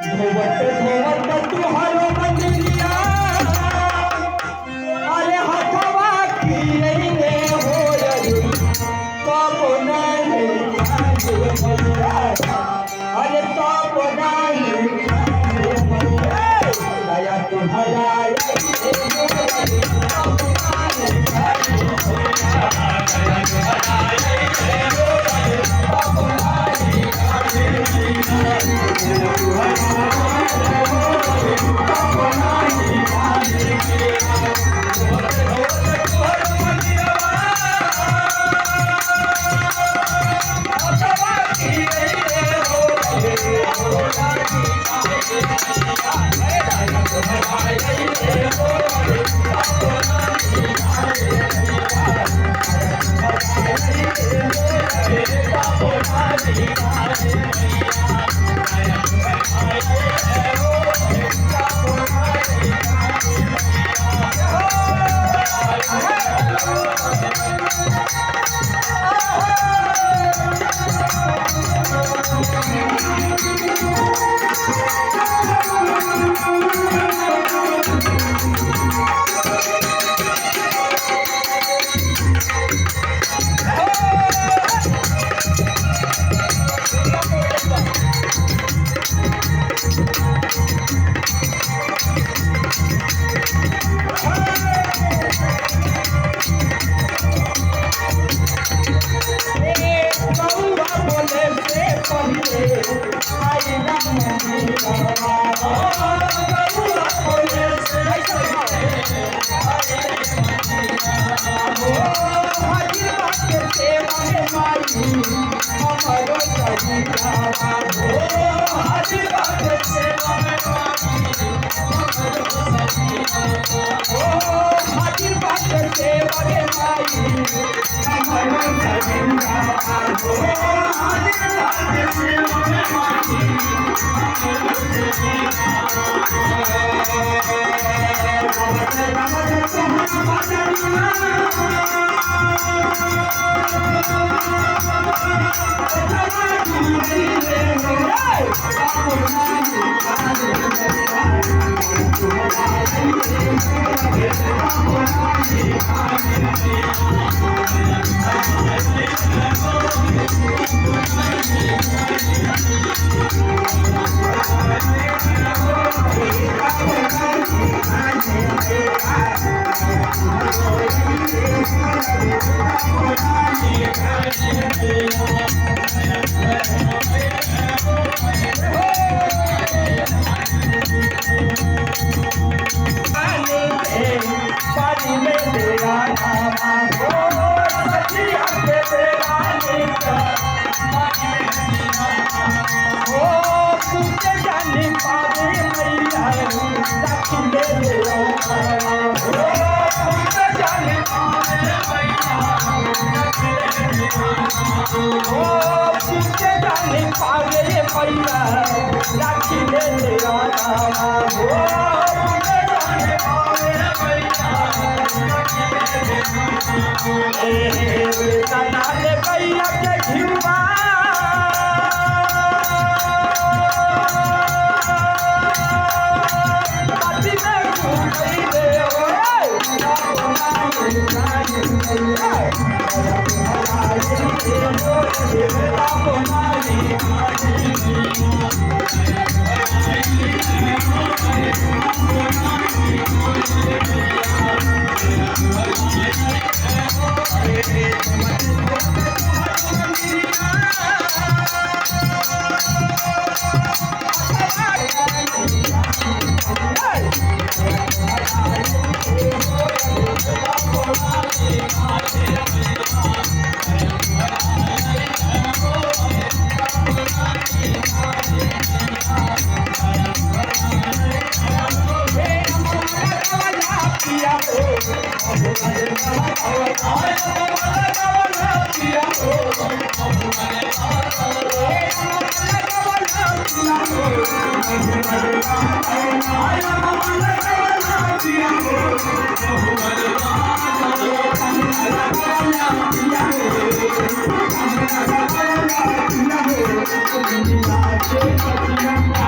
धोवत धोवत तुहारो मंदिरिया अरे हथवा किए ने हो रे तब नहीं अरे तब नहीं दया तुम्हारा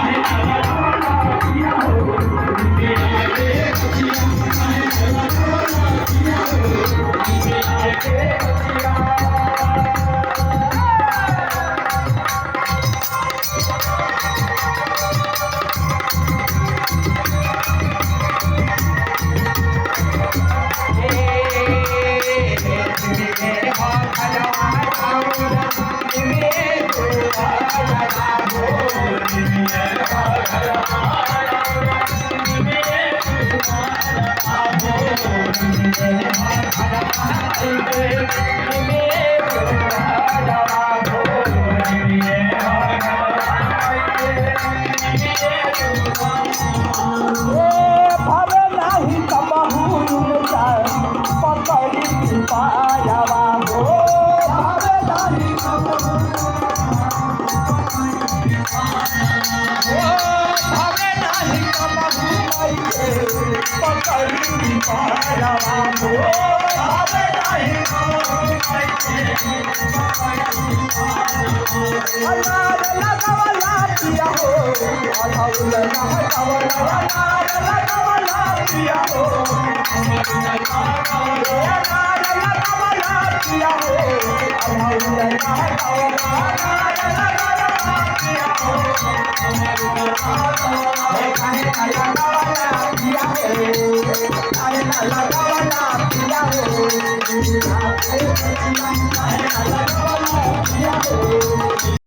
Thank you. ভাবে নাহি তবহু পকড়ি পায়াবা গো ভাবে নাহি ভাবে নাহি তবহু মাইকে পকড়ি পায়াবা গো ভাবে নাহি अनार लगावला पिया हो अधौल लगावला अनार लगावला पिया हो अनार लगावला पिया हो अधौल लगावला अनार लगावला पिया हो काहे लगावला पिया हो काहे लगावला पिया हो काहे लगावला पिया हो